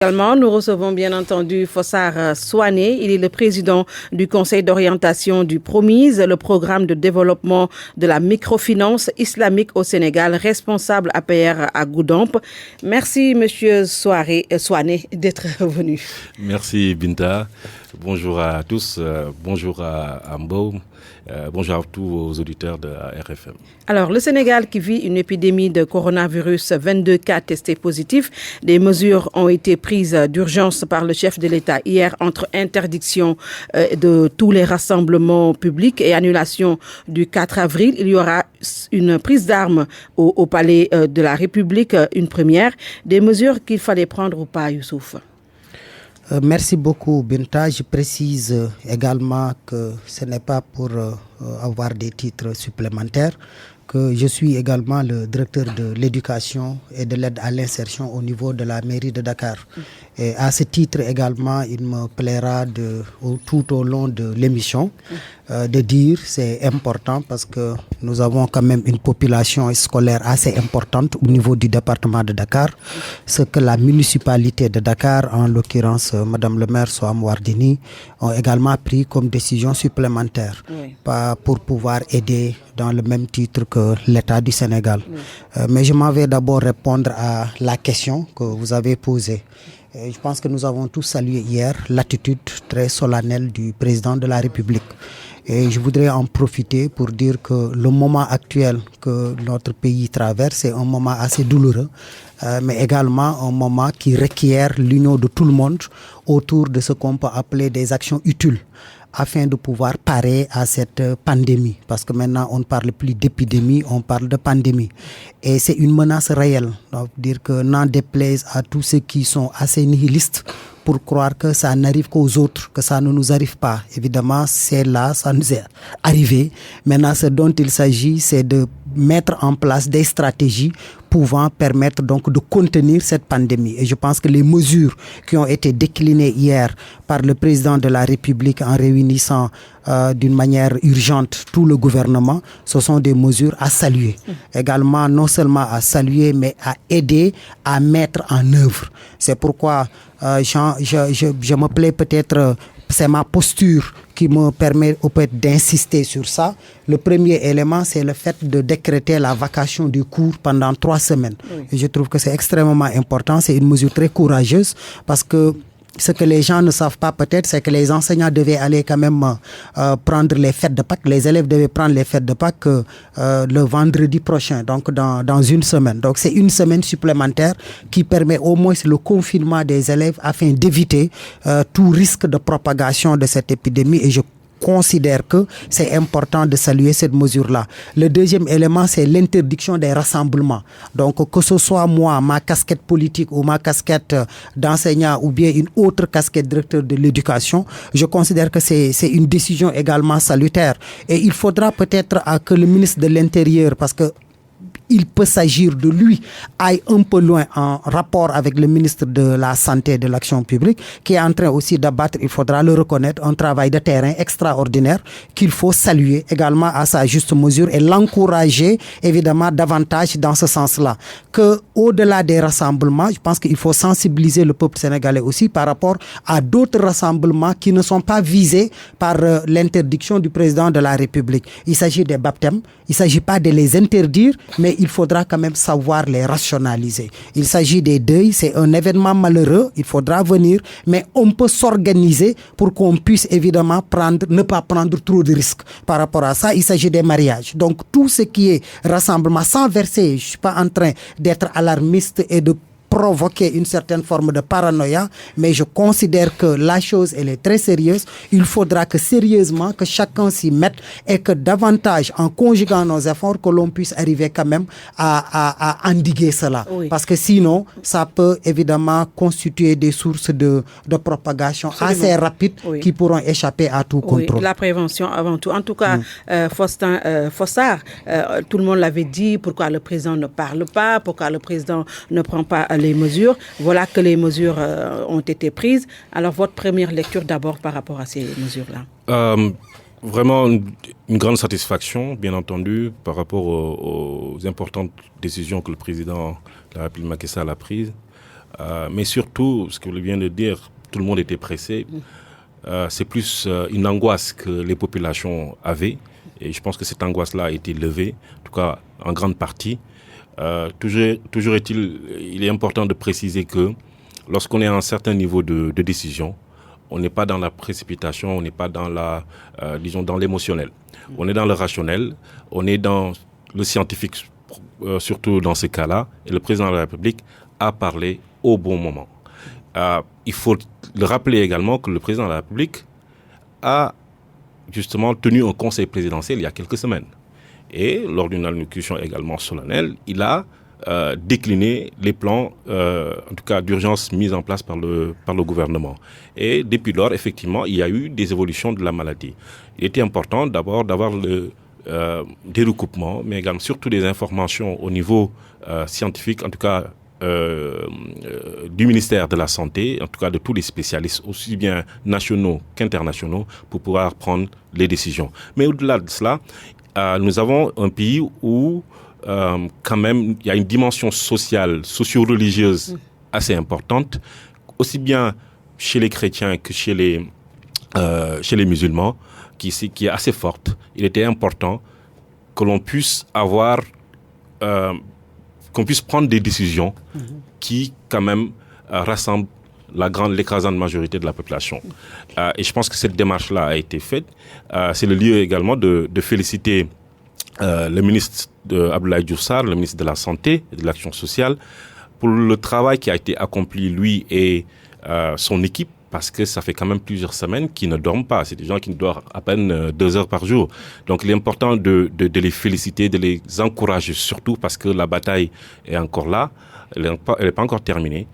Également, nous recevons bien entendu Fossard Souané. Il est le président du Conseil d'orientation du PROMIS, le programme de développement de la microfinance islamique au Sénégal, responsable APR à Goudomp. Merci, monsieur Souané, d'être venu. Merci, Binta. Bonjour à tous. Bonjour à Ambo. Bonjour à tous vos auditeurs de RFM. Alors, le Sénégal qui vit une épidémie de coronavirus, 22 cas testés positifs. Des mesures ont été prises d'urgence par le chef de l'État hier entre interdiction de tous les rassemblements publics et annulation du 4 avril. Il y aura une prise d'armes au palais de la République, une première. Des mesures qu'il fallait prendre ou pas, Youssouf? Merci beaucoup, Binta. Je précise également que ce n'est pas pour avoir des titres supplémentaires, que je suis également le directeur de l'éducation et de l'aide à l'insertion au niveau de la mairie de Dakar. Et à ce titre également, il me plaira tout au long de l'émission de dire, c'est important parce que nous avons quand même une population scolaire assez importante au niveau du département de Dakar. Ce que la municipalité de Dakar, en l'occurrence Madame le maire Soham Wardini, ont également pris comme décision supplémentaire pour pouvoir aider dans le même titre que l'État du Sénégal. Mais je m'en vais d'abord répondre à la question que vous avez posée. Je pense que nous avons tous salué hier l'attitude très solennelle du président de la République. Et je voudrais en profiter pour dire que le moment actuel que notre pays traverse est un moment assez douloureux, mais également un moment qui requiert l'union de tout le monde autour de ce qu'on peut appeler des actions utiles, afin de pouvoir parer à cette pandémie. Parce que maintenant, on ne parle plus d'épidémie, on parle de pandémie. Et c'est une menace réelle. Donc, dire que n'en déplaise à tous ceux qui sont assez nihilistes pour croire que ça n'arrive qu'aux autres, que ça ne nous arrive pas. Évidemment, c'est là, ça nous est arrivé. Maintenant, ce dont il s'agit, c'est de mettre en place des stratégies pouvant permettre donc de contenir cette pandémie. Et je pense que les mesures qui ont été déclinées hier par le président de la République en réunissant d'une manière urgente tout le gouvernement, ce sont des mesures à saluer. Également, non seulement à saluer, mais à aider à mettre en œuvre. C'est pourquoi je me plais peut-être, c'est ma posture qui me permet peut-être d'insister sur ça. Le premier élément, c'est le fait de décréter la vacation du cours pendant 3 semaines. Et je trouve que c'est extrêmement important. C'est une mesure très courageuse parce que ce que les gens ne savent pas peut-être, c'est que les enseignants devaient aller quand même prendre les fêtes de Pâques. Les élèves devaient prendre les fêtes de Pâques le vendredi prochain, donc dans une semaine. Donc c'est une semaine supplémentaire qui permet au moins le confinement des élèves afin d'éviter tout risque de propagation de cette épidémie. Et je considère que c'est important de saluer cette mesure-là. Le deuxième élément, c'est l'interdiction des rassemblements. Donc, que ce soit moi, ma casquette politique ou ma casquette d'enseignant ou bien une autre casquette directeur de l'éducation, je considère que c'est une décision également salutaire. Et il faudra peut-être que le ministre de l'Intérieur, parce que il peut s'agir de lui, aille un peu loin en rapport avec le ministre de la Santé et de l'Action publique, qui est en train aussi d'abattre, il faudra le reconnaître, un travail de terrain extraordinaire qu'il faut saluer également à sa juste mesure et l'encourager évidemment davantage dans ce sens-là. Que au-delà des rassemblements, je pense qu'il faut sensibiliser le peuple sénégalais aussi par rapport à d'autres rassemblements qui ne sont pas visés par l'interdiction du président de la République. Il s'agit des baptêmes, il ne s'agit pas de les interdire, mais il faudra quand même savoir les rationaliser. Il s'agit des deuils, c'est un événement malheureux, il faudra venir, mais on peut s'organiser pour qu'on puisse évidemment ne pas prendre trop de risques. Par rapport à ça, il s'agit des mariages. Donc tout ce qui est rassemblement, sans verser, je ne suis pas en train d'être alarmiste et de provoquer une certaine forme de paranoïa, mais je considère que la chose, elle est très sérieuse. Il faudra que sérieusement, que chacun s'y mette et que davantage, en conjuguant nos efforts, que l'on puisse arriver quand même à endiguer cela. Oui. Parce que sinon, ça peut évidemment constituer des sources de propagation assez rapides qui pourront échapper à tout contrôle. La prévention avant tout. En tout cas, Fossard, tout le monde l'avait dit, pourquoi le président ne parle pas, pourquoi le président ne prend pas les mesures. Voilà que les mesures ont été prises. Alors, votre première lecture d'abord par rapport à ces mesures-là? Vraiment une grande satisfaction, bien entendu, par rapport aux importantes décisions que le président de la République Macky Sall a prises. Mais surtout, ce que vous venez de dire, tout le monde était pressé. C'est plus une angoisse que les populations avaient. Et je pense que cette angoisse-là a été levée, en tout cas en grande partie. Toujours il est important de préciser que lorsqu'on est à un certain niveau de décision, on n'est pas dans la précipitation, on n'est pas dans dans l'émotionnel. On est dans le rationnel, on est dans le scientifique, surtout dans ces cas-là. Et le président de la République a parlé au bon moment. Il faut le rappeler également que le président de la République a justement tenu un conseil présidentiel il y a quelques semaines. Et lors d'une allocution également solennelle, il a décliné les plans, en tout cas d'urgence mis en place par le gouvernement. Et depuis lors, effectivement, il y a eu des évolutions de la maladie. Il était important d'abord d'avoir des recoupements, mais également surtout des informations au niveau scientifique, en tout cas du ministère de la Santé, en tout cas de tous les spécialistes, aussi bien nationaux qu'internationaux, pour pouvoir prendre les décisions. Mais au-delà de cela, nous avons un pays où quand même il y a une dimension sociale, socio-religieuse assez importante, aussi bien chez les chrétiens que chez les musulmans, qui est assez forte. Il était important que l'on puisse qu'on puisse prendre des décisions qui, quand même, rassemblent l'écrasante majorité de la population. Et je pense que cette démarche-là a été faite. C'est le lieu également de féliciter le ministre Abdoulaye Diouf Sarr, le ministre de la Santé et de l'Action sociale, pour le travail qui a été accompli, lui et son équipe, parce que ça fait quand même plusieurs semaines qu'ils ne dorment pas. C'est des gens qui ne dorment à peine 2 heures par jour. Donc il est important de les féliciter, de les encourager, surtout parce que la bataille est encore là. Elle n'est pas encore terminée.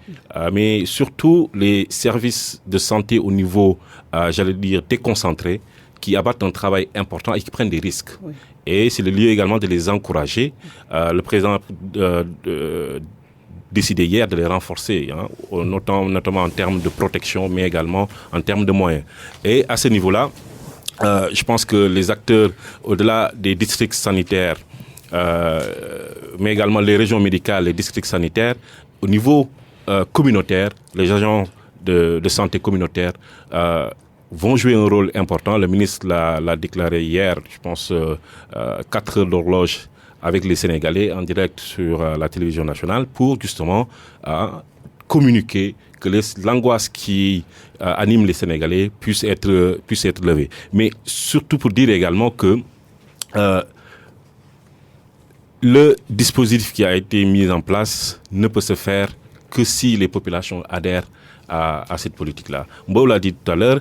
Mais surtout, les services de santé au niveau, j'allais dire, déconcentré, qui abattent un travail important et qui prennent des risques. Oui. Et c'est le lieu également de les encourager. Le président décidé hier de les renforcer, notamment en termes de protection, mais également en termes de moyens. Et à ce niveau-là, je pense que les acteurs, au-delà des districts sanitaires, mais également les régions médicales, les districts sanitaires, au niveau communautaire, les agents de santé communautaire vont jouer un rôle important. Le ministre l'a déclaré hier, je pense, 4 heures d'horloge avec les Sénégalais en direct sur la télévision nationale pour justement communiquer que l'angoisse qui anime les Sénégalais puisse être levée. Mais surtout pour dire également que le dispositif qui a été mis en place ne peut se faire que si les populations adhèrent à cette politique-là. Mbo l'a dit tout à l'heure,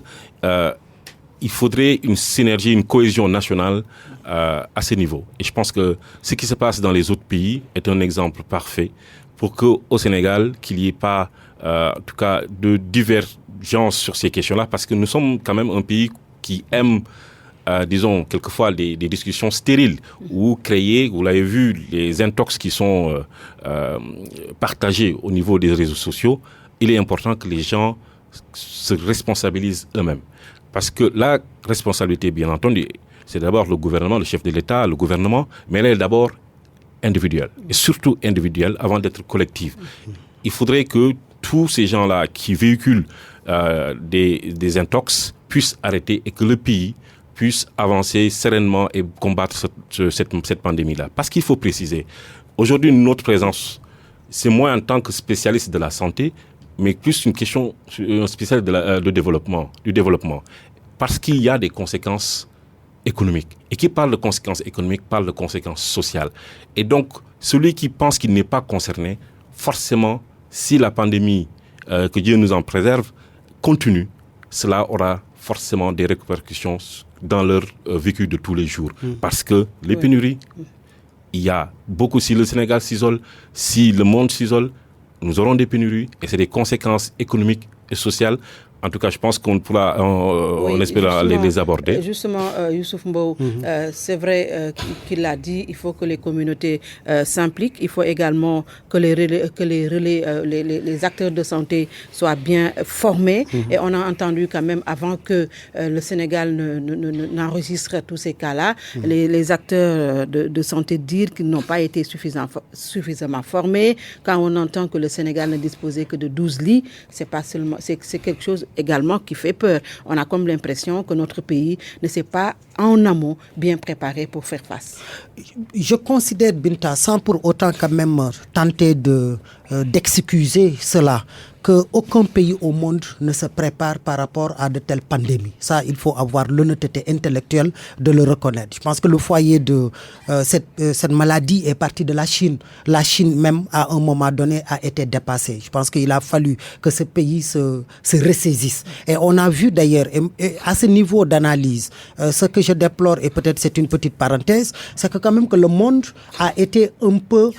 il faudrait une synergie, une cohésion nationale à ce niveau. Et je pense que ce qui se passe dans les autres pays est un exemple parfait pour qu'au Sénégal, qu'il n'y ait pas, en tout cas, de divergence sur ces questions-là, parce que nous sommes quand même un pays qui aime, disons, quelquefois des discussions stériles, ou créer, vous l'avez vu, les intox qui sont partagés au niveau des réseaux sociaux. Il est important que les gens se responsabilisent eux-mêmes. Parce que la responsabilité, bien entendu, c'est d'abord le gouvernement, le chef de l'État, le gouvernement, mais elle est d'abord individuelle, et surtout individuelle avant d'être collective. Il faudrait que tous ces gens-là qui véhiculent des intox puissent arrêter et que le pays puisse avancer sereinement et combattre cette pandémie-là. Parce qu'il faut préciser, aujourd'hui, notre présence, c'est moins en tant que spécialiste de la santé, mais plus une question spéciale du développement. Parce qu'il y a des conséquences économiques. Et qui parle de conséquences économiques parle de conséquences sociales. Et donc, celui qui pense qu'il n'est pas concerné, forcément, si la pandémie, que Dieu nous en préserve, continue, cela aura forcément des répercussions dans leur vécu de tous les jours. Parce que les pénuries, il y a beaucoup, si le Sénégal s'isole, si le monde s'isole, nous aurons des pénuries et c'est des conséquences économiques et sociales En tout cas, je pense qu'on pourra, on espère les aborder. Justement, Youssouf Mbow, c'est vrai qu'il l'a dit, il faut que les communautés s'impliquent. Il faut également que les acteurs de santé soient bien formés. Et on a entendu quand même, avant que le Sénégal n'enregistre tous ces cas-là, les acteurs de santé dire qu'ils n'ont pas été suffisamment formés. Quand on entend que le Sénégal ne disposait que de 12 lits, c'est quelque chose également qui fait peur. On a comme l'impression que notre pays ne s'est pas en amont bien préparé pour faire face. Je considère, Binta, sans pour autant quand même tenter d'excuser cela, qu'aucun pays au monde ne se prépare par rapport à de telles pandémies. Ça, il faut avoir l'honnêteté intellectuelle de le reconnaître. Je pense que le foyer de cette maladie est parti de la Chine. La Chine même, à un moment donné, a été dépassée. Je pense qu'il a fallu que ce pays se ressaisisse. Et on a vu d'ailleurs, à ce niveau d'analyse, ce que je déplore, et peut-être c'est une petite parenthèse, c'est que quand même que le monde a été un peu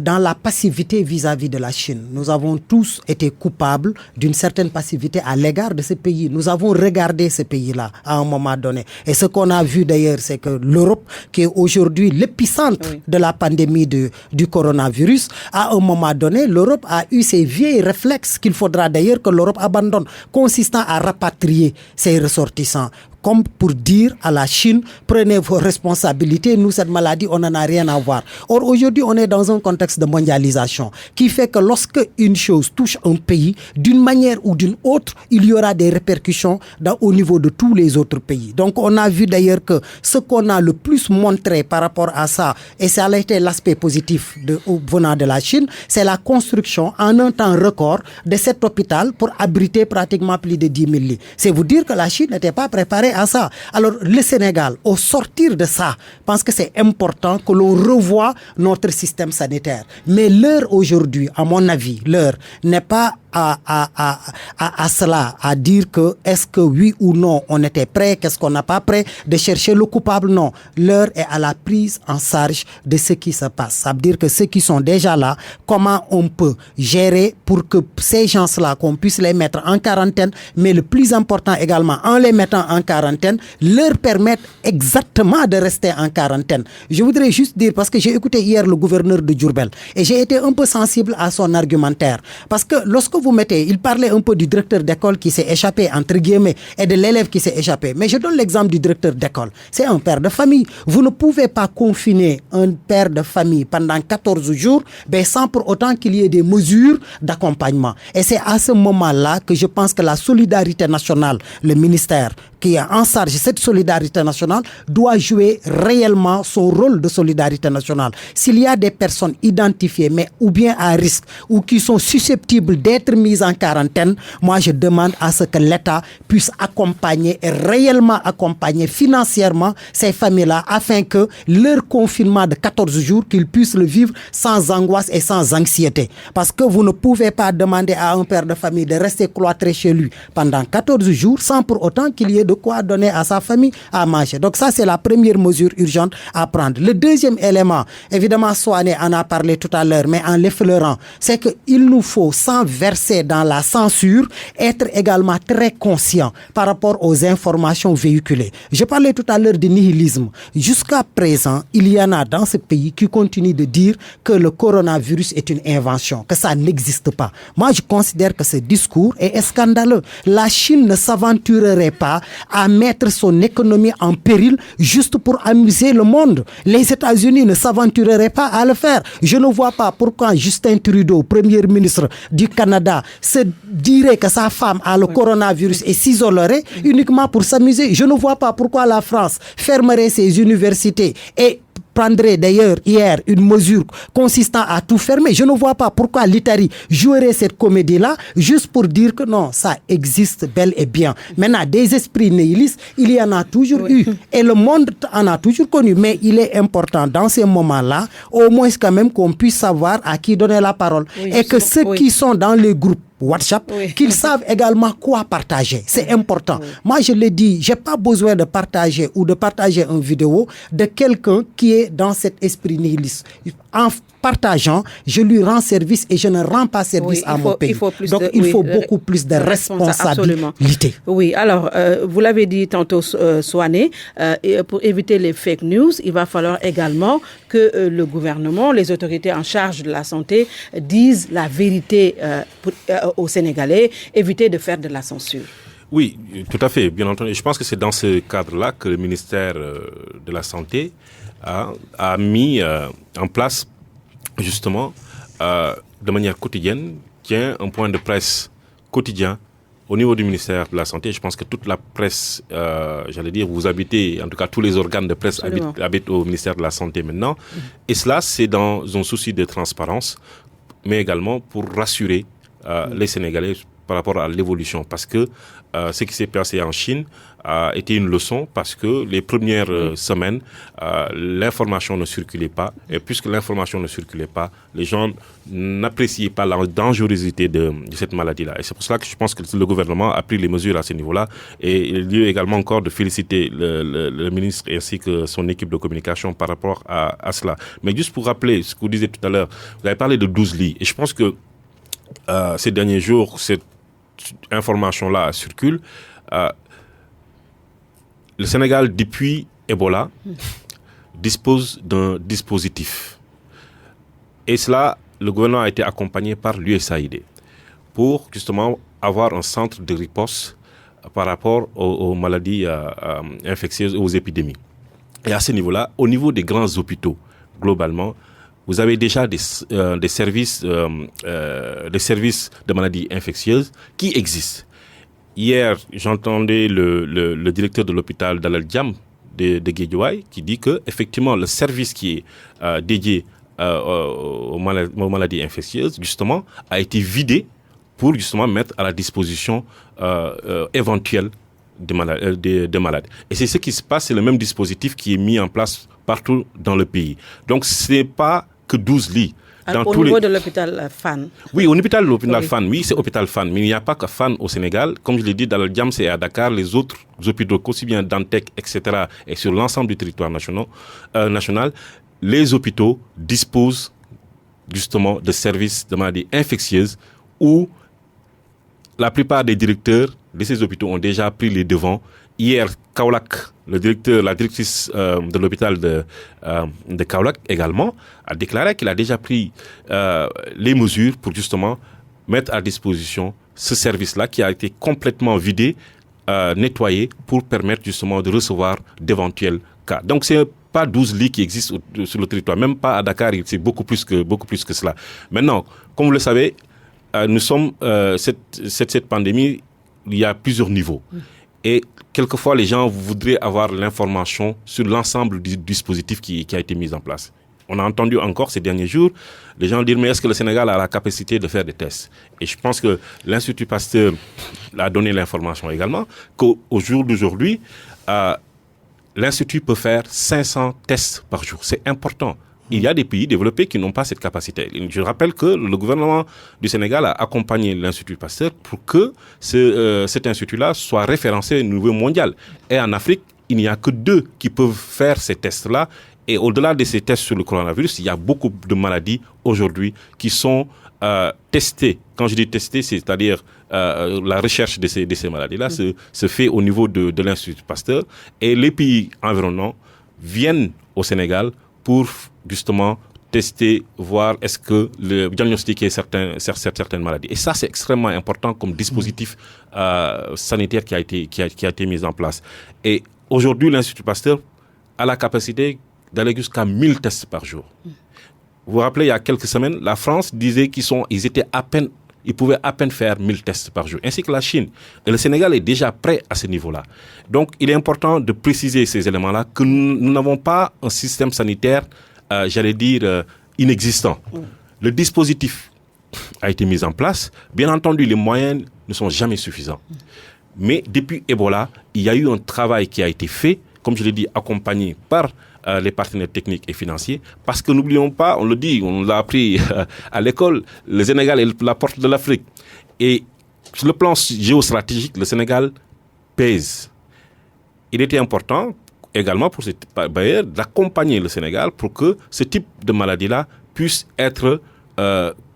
dans la passivité vis-à-vis de la Chine. Nous avons tous été coupables d'une certaine passivité à l'égard de ce pays. Nous avons regardé ce pays-là à un moment donné. Et ce qu'on a vu d'ailleurs, c'est que l'Europe, qui est aujourd'hui l'épicentre de la pandémie du coronavirus, à un moment donné, l'Europe a eu ces vieilles réflexes qu'il faudra d'ailleurs que l'Europe abandonne, consistant à rapatrier ses ressortissants. Comme pour dire à la Chine, prenez vos responsabilités, nous, cette maladie, on n'en a rien à voir. Or, aujourd'hui, on est dans un contexte de mondialisation qui fait que lorsque une chose touche un pays, d'une manière ou d'une autre, il y aura des répercussions au niveau de tous les autres pays. Donc, on a vu d'ailleurs que ce qu'on a le plus montré par rapport à ça, et ça a été l'aspect positif venant de la Chine, c'est la construction en un temps record de cet hôpital pour abriter pratiquement plus de 10 000 lits. C'est vous dire que la Chine n'était pas préparée à ça. Alors, le Sénégal, au sortir de ça, pense que c'est important que l'on revoie notre système sanitaire. Mais l'heure aujourd'hui, à mon avis, l'heure n'est pas à cela, à dire que est-ce que oui ou non on était prêt, qu'est-ce qu'on n'a pas prêt, de chercher le coupable, non. L'heure est à la prise en charge de ce qui se passe. Ça veut dire que ceux qui sont déjà là, comment on peut gérer pour que ces gens-là, qu'on puisse les mettre en quarantaine, mais le plus important également, en les mettant en quarantaine, leur permettre exactement de rester en quarantaine. Je voudrais juste dire, parce que j'ai écouté hier le gouverneur de Diourbel, et j'ai été un peu sensible à son argumentaire, parce que lorsque vous mettez, il parlait un peu du directeur d'école qui s'est échappé, entre guillemets, et de l'élève qui s'est échappé. Mais je donne l'exemple du directeur d'école. C'est un père de famille. Vous ne pouvez pas confiner un père de famille pendant 14 jours, sans pour autant qu'il y ait des mesures d'accompagnement. Et c'est à ce moment-là que je pense que la solidarité nationale, le ministère qui est en charge cette solidarité nationale, doit jouer réellement son rôle de solidarité nationale. S'il y a des personnes identifiées, mais ou bien à risque, ou qui sont susceptibles d'être mises en quarantaine, moi je demande à ce que l'État puisse accompagner et réellement accompagner financièrement ces familles-là, afin que leur confinement de 14 jours, qu'ils puissent le vivre sans angoisse et sans anxiété. Parce que vous ne pouvez pas demander à un père de famille de rester cloîtré chez lui pendant 14 jours sans pour autant qu'il y ait de quoi donner à sa famille à manger. Donc ça, c'est la première mesure urgente à prendre. Le deuxième élément, évidemment, Soane en a parlé tout à l'heure, mais en l'effleurant, c'est qu'il nous faut, sans verser dans la censure, être également très conscient par rapport aux informations véhiculées. Je parlais tout à l'heure du nihilisme. Jusqu'à présent, il y en a dans ce pays qui continuent de dire que le coronavirus est une invention, que ça n'existe pas. Moi, je considère que ce discours est scandaleux. La Chine ne s'aventurerait pas à mettre son économie en péril juste pour amuser le monde. Les États-Unis ne s'aventureraient pas à le faire. Je ne vois pas pourquoi Justin Trudeau, Premier ministre du Canada, se dirait que sa femme a le coronavirus et s'isolerait uniquement pour s'amuser. Je ne vois pas pourquoi la France fermerait ses universités et prendrait d'ailleurs hier une mesure consistant à tout fermer. Je ne vois pas pourquoi l'Italie jouerait cette comédie-là juste pour dire que non, ça existe bel et bien. Maintenant, des esprits nihilistes, il y en a toujours eu. Et le monde en a toujours connu. Mais il est important dans ces moments-là, au moins quand même qu'on puisse savoir à qui donner la parole. Et que ceux qui sont dans les groupes WhatsApp, qu'ils savent également quoi partager. C'est important. Moi, je l'ai dit, j'ai pas besoin de partager ou de partager une vidéo de quelqu'un qui est dans cet esprit nihiliste. en partageant, je lui rends service et je ne rends pas service à mon pays. Donc, il faut beaucoup plus de responsabilité. Oui, alors, vous l'avez dit tantôt, Souane, pour éviter les fake news, il va falloir également que le gouvernement, les autorités en charge de la santé disent la vérité aux Sénégalais, éviter de faire de la censure. Oui, tout à fait, bien entendu. Je pense que c'est dans ce cadre-là que le ministère de la Santé a mis en place, justement, de manière quotidienne, tient un point de presse quotidien au niveau du ministère de la Santé. Je pense que toute la presse, vous habitez, en tout cas tous les organes de presse habitent au ministère de la Santé maintenant. Et cela, c'est dans un souci de transparence, mais également pour rassurer les Sénégalais par rapport à l'évolution. Parce que ce qui s'est passé en Chine a été une leçon, parce que les premières semaines, l'information ne circulait pas. Et puisque l'information ne circulait pas, les gens n'appréciaient pas la dangerosité de cette maladie-là. Et c'est pour cela que je pense que le gouvernement a pris les mesures à ce niveau-là. Et il y a lieu également encore de féliciter le ministre ainsi que son équipe de communication par rapport à cela. Mais juste pour rappeler ce que vous disiez tout à l'heure, vous avez parlé de 12 lits. Et je pense que ces derniers jours, cette information-là circule. Le Sénégal, depuis Ebola, dispose d'un dispositif. Et cela, le gouvernement a été accompagné par l'USAID pour justement avoir un centre de riposte par rapport aux maladies infectieuses et aux épidémies. Et à ce niveau-là, au niveau des grands hôpitaux, globalement, vous avez déjà des services de maladies infectieuses qui existent. Hier, j'entendais le directeur de l'hôpital Dalal Jamm de Guédiawaye qui dit que effectivement le service qui est dédié aux maladies infectieuses justement a été vidé pour justement mettre à la disposition éventuelle des malades. Et c'est ce qui se passe, c'est le même dispositif qui est mis en place partout dans le pays. Donc ce n'est pas que 12 lits. Au niveau de l'hôpital Fann. Oui, au niveau de l'hôpital Fann, oui, c'est hôpital Fann. Mais il n'y a pas que Fann au Sénégal. Comme je l'ai dit, dans le Diam, c'est à Dakar. Les autres hôpitaux, aussi bien Dantec, etc., et sur l'ensemble du territoire national, les hôpitaux disposent justement de services de maladies infectieuses où la plupart des directeurs de ces hôpitaux ont déjà pris les devants. Hier, Kaolack, la directrice de l'hôpital de Kaolack également, a déclaré qu'il a déjà pris les mesures pour justement mettre à disposition ce service-là qui a été complètement vidé, nettoyé pour permettre justement de recevoir d'éventuels cas. Donc c'est pas 12 lits qui existent sur le territoire, même pas à Dakar, c'est beaucoup plus que cela. Maintenant, comme vous le savez, nous sommes cette pandémie, il y a plusieurs niveaux. Et quelquefois, les gens voudraient avoir l'information sur l'ensemble du dispositif qui a été mis en place. On a entendu encore ces derniers jours les gens dire mais est-ce que le Sénégal a la capacité de faire des tests? Et je pense que l'Institut Pasteur a donné l'information également qu'au jour d'aujourd'hui, l'Institut peut faire 500 tests par jour. C'est important. Il y a des pays développés qui n'ont pas cette capacité. Je rappelle que le gouvernement du Sénégal a accompagné l'Institut Pasteur pour que cet institut-là soit référencé au niveau mondial. Et en Afrique, il n'y a que 2 qui peuvent faire ces tests-là. Et au-delà de ces tests sur le coronavirus, il y a beaucoup de maladies aujourd'hui qui sont testées. Quand je dis testées, c'est-à-dire la recherche de ces maladies-là se fait au niveau de l'Institut Pasteur. Et les pays environnants viennent au Sénégal pour justement tester, voir est-ce que le diagnostiquer certaines maladies. Et ça, c'est extrêmement important comme dispositif sanitaire qui a été mis en place. Et aujourd'hui, l'Institut Pasteur a la capacité d'aller jusqu'à 1000 tests par jour. Vous vous rappelez, il y a quelques semaines, la France disait ils pouvaient à peine faire 1000 tests par jour, ainsi que la Chine. Et le Sénégal est déjà prêt à ce niveau-là. Donc, il est important de préciser ces éléments-là, que nous n'avons pas un système sanitaire, inexistant. Le dispositif a été mis en place. Bien entendu, les moyens ne sont jamais suffisants. Mais depuis Ebola, il y a eu un travail qui a été fait, comme je l'ai dit, accompagné par les partenaires techniques et financiers, parce que n'oublions pas, on le dit, on l'a appris à l'école, le Sénégal est la porte de l'Afrique. Et sur le plan géostratégique, le Sénégal pèse. Il était important également pour ces bailleurs d'accompagner le Sénégal pour que ce type de maladie-là puisse être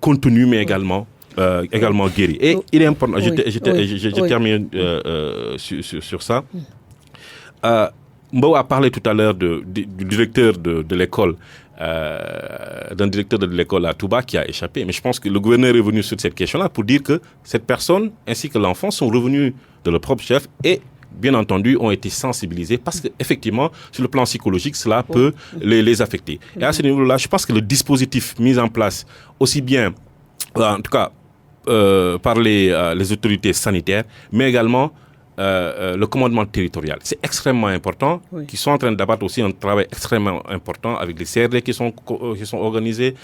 contenu, mais également guéri. Et il est important, je termine sur ça. Mbow a parlé tout à l'heure du directeur de l'école, d'un directeur de l'école à Touba qui a échappé. Mais je pense que le gouverneur est revenu sur cette question-là pour dire que cette personne ainsi que l'enfant sont revenus de leur propre chef et bien entendu, ont été sensibilisés parce qu'effectivement, sur le plan psychologique, cela peut les affecter. Et à ce niveau-là, je pense que le dispositif mis en place, aussi bien, en tout cas, par les autorités sanitaires, mais également le commandement territorial. C'est extrêmement important, qui sont en train d'abattre aussi un travail extrêmement important avec les CRD qui sont organisés,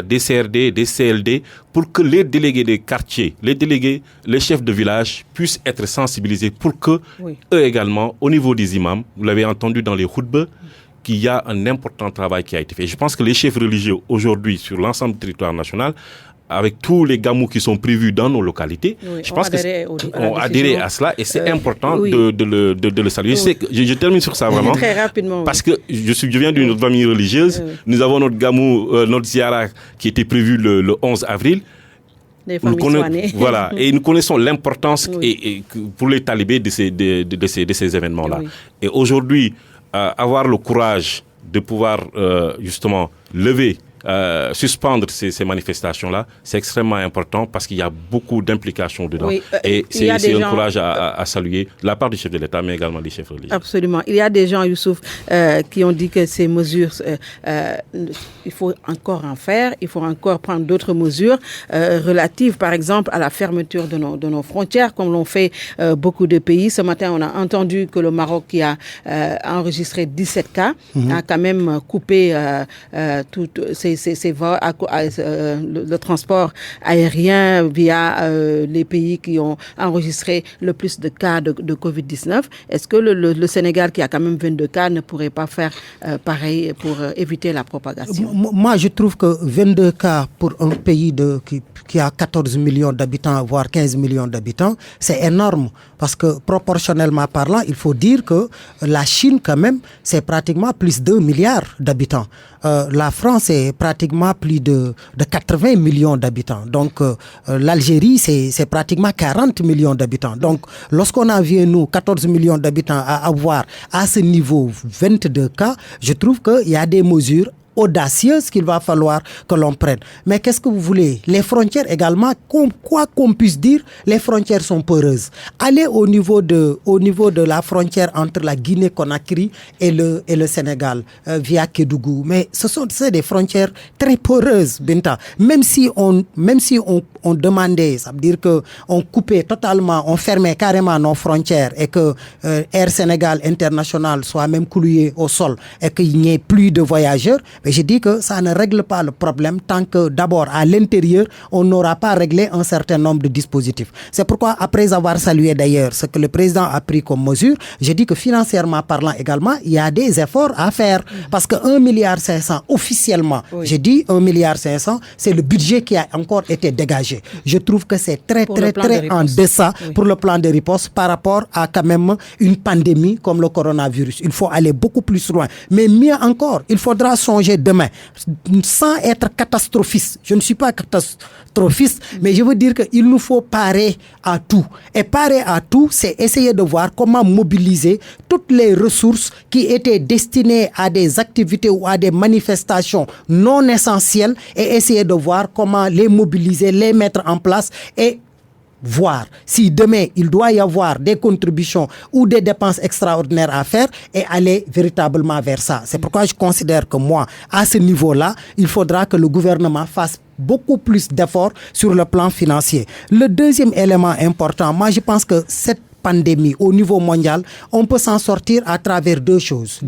des CRD, des CLD, pour que les délégués des quartiers, les chefs de village puissent être sensibilisés pour que, eux également, au niveau des imams, vous l'avez entendu dans les khutbas, qu'il y a un important travail qui a été fait. Je pense que les chefs religieux aujourd'hui sur l'ensemble du territoire national, avec tous les gamous qui sont prévus dans nos localités, je pense qu'on a adhéré à cela et c'est important de le saluer. Je termine sur ça vraiment. Très rapidement. Parce que je viens d'une famille religieuse. Nous avons notre gamou, notre ziara qui était prévu le 11 avril. Voilà, et nous connaissons l'importance et pour les talibés de ces événements-là. Et aujourd'hui, avoir le courage de pouvoir justement suspendre ces manifestations-là, c'est extrêmement important parce qu'il y a beaucoup d'implications dedans. Et c'est un courage à saluer de la part du chef de l'État, mais également des chefs religieux. Absolument. Il y a des gens, Youssouf, qui ont dit que ces mesures, il faut encore en faire, il faut encore prendre d'autres mesures relatives, par exemple, à la fermeture de nos frontières, comme l'ont fait beaucoup de pays. Ce matin, on a entendu que le Maroc, qui a enregistré 17 cas, a quand même coupé le transport aérien via les pays qui ont enregistré le plus de cas de Covid-19. Est-ce que le Sénégal, qui a quand même 22 cas, ne pourrait pas faire pareil pour éviter la propagation? Moi, je trouve que 22 cas pour un pays qui a 14 millions d'habitants, voire 15 millions d'habitants, c'est énorme. Parce que proportionnellement parlant, il faut dire que la Chine, quand même, c'est pratiquement plus de 2 milliards d'habitants. La France est pratiquement plus de 80 millions d'habitants. Donc, l'Algérie, c'est pratiquement 40 millions d'habitants. Donc, lorsqu'on a vu, nous, 14 millions d'habitants à avoir à ce niveau 22 cas, je trouve qu'il y a des mesures audacieuse qu'il va falloir que l'on prenne. Mais qu'est-ce que vous voulez? Les frontières également, quoi qu'on puisse dire, les frontières sont poreuses. Allez au niveau de la frontière entre la Guinée-Conakry et le Sénégal, via Kédougou. Mais c'est des frontières très poreuses, Binta. Même si on demandait, ça veut dire qu'on coupait totalement, on fermait carrément nos frontières et que Air Sénégal International soit même cloué au sol et qu'il n'y ait plus de voyageurs, mais je dis que ça ne règle pas le problème tant que d'abord à l'intérieur, on n'aura pas réglé un certain nombre de dispositifs. C'est pourquoi, après avoir salué d'ailleurs ce que le président a pris comme mesure, je dis que financièrement parlant également, il y a des efforts à faire. Parce que 1,5 milliard officiellement, je dis 1,5 milliard, c'est le budget qui a encore été dégagé. Je trouve que c'est très en deçà pour le plan de riposte par rapport à quand même une pandémie comme le coronavirus. Il faut aller beaucoup plus loin. Mais mieux encore, il faudra songer demain, sans être catastrophiste. Je ne suis pas catastrophiste, mais je veux dire qu'il nous faut parer à tout. Et parer à tout, c'est essayer de voir comment mobiliser toutes les ressources qui étaient destinées à des activités ou à des manifestations non essentielles et essayer de voir comment les mobiliser, les mettre en place et voir si demain il doit y avoir des contributions ou des dépenses extraordinaires à faire et aller véritablement vers ça. C'est pourquoi je considère que moi, à ce niveau-là, il faudra que le gouvernement fasse beaucoup plus d'efforts sur le plan financier. Le deuxième élément important, moi je pense que cette pandémie au niveau mondial, on peut s'en sortir à travers deux choses.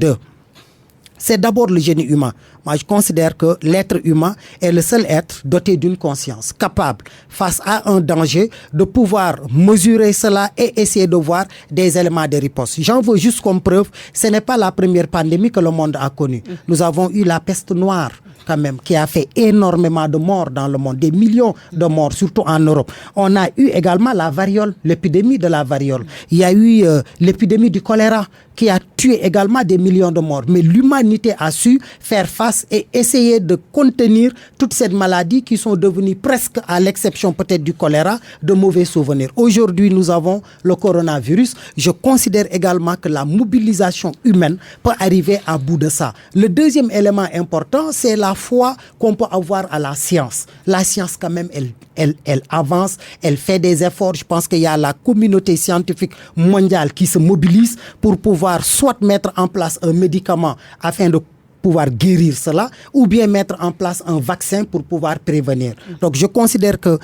C'est d'abord le génie humain. Moi, je considère que l'être humain est le seul être doté d'une conscience, capable, face à un danger, de pouvoir mesurer cela et essayer de voir des éléments de riposte. J'en veux juste comme preuve, ce n'est pas la première pandémie que le monde a connue. Nous avons eu la peste noire, quand même, qui a fait énormément de morts dans le monde, des millions de morts, surtout en Europe. On a eu également la variole, l'épidémie de la variole. Il y a eu l'épidémie du choléra qui a tué également des millions de morts. Mais l'humanité a su faire face et essayer de contenir toutes ces maladies qui sont devenues presque, à l'exception peut-être du choléra, de mauvais souvenirs. Aujourd'hui, nous avons le coronavirus. Je considère également que la mobilisation humaine peut arriver à bout de ça. Le deuxième élément important, c'est la foi qu'on peut avoir à la science. La science, quand même, elle avance, elle fait des efforts. Je pense qu'il y a la communauté scientifique mondiale qui se mobilise pour pouvoir soit mettre en place un médicament afin de pouvoir guérir cela, ou bien mettre en place un vaccin pour pouvoir prévenir. Donc je considère que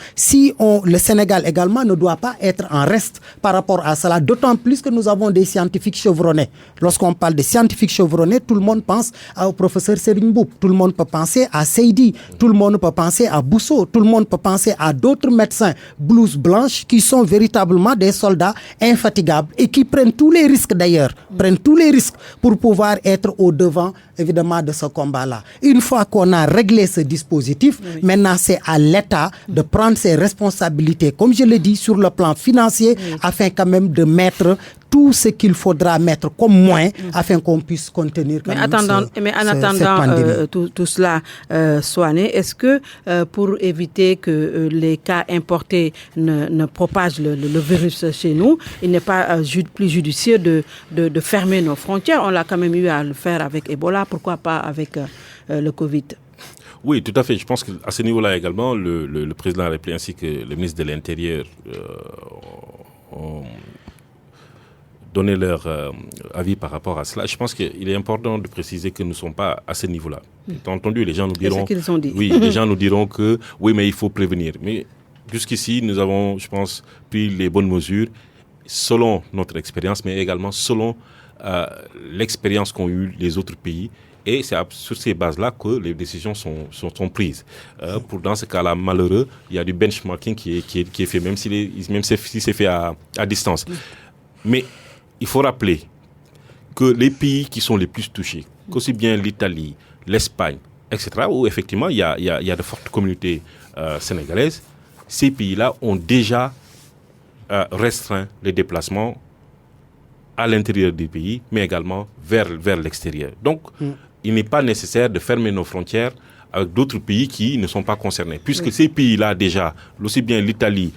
le Sénégal également ne doit pas être en reste par rapport à cela, d'autant plus que nous avons des scientifiques chevronnés. Lorsqu'on parle de scientifiques chevronnés, tout le monde pense au professeur Serigne Mboup, tout le monde peut penser à Seydi, tout le monde peut penser à Bousso, tout le monde peut penser à d'autres médecins blouse blanche qui sont véritablement des soldats infatigables et qui prennent tous les risques d'ailleurs, prennent tous les risques pour pouvoir être au devant évidemment de ce combat-là. Une fois qu'on a réglé ce dispositif, maintenant c'est à l'État de prendre ses responsabilités, comme je l'ai dit, sur le plan financier, afin quand même de mettre tout ce qu'il faudra mettre comme moyen afin qu'on puisse contenir quand cette pandémie. Tout cela, Souane, est-ce que pour éviter que les cas importés ne propagent le virus chez nous, il n'est pas plus judicieux de fermer nos frontières? On l'a quand même eu à le faire avec Ebola, pourquoi pas avec le Covid? Oui, tout à fait. Je pense qu'à ce niveau-là également, le président de la République ainsi que le ministre de l'Intérieur ont donné leur avis par rapport à cela. Je pense qu'il est important de préciser que nous ne sommes pas à ce niveau-là. Bien entendu, les gens nous diront... C'est ce qu'ils ont dit. Oui, les gens nous diront que oui, mais il faut prévenir. Mais jusqu'ici, nous avons, je pense, pris les bonnes mesures selon notre expérience, mais également selon l'expérience qu'ont eu les autres pays. Et c'est sur ces bases-là que les décisions sont prises. Dans ce cas-là, malheureux, il y a du benchmarking qui est fait, même si c'est fait à distance. Mais il faut rappeler que les pays qui sont les plus touchés, qu'aussi bien l'Italie, l'Espagne, etc., où effectivement il y a de fortes communautés sénégalaises, ces pays-là ont déjà restreint les déplacements à l'intérieur du pays, mais également vers l'extérieur. Donc, il n'est pas nécessaire de fermer nos frontières avec d'autres pays qui ne sont pas concernés, puisque ces pays-là déjà, aussi bien l'Italie,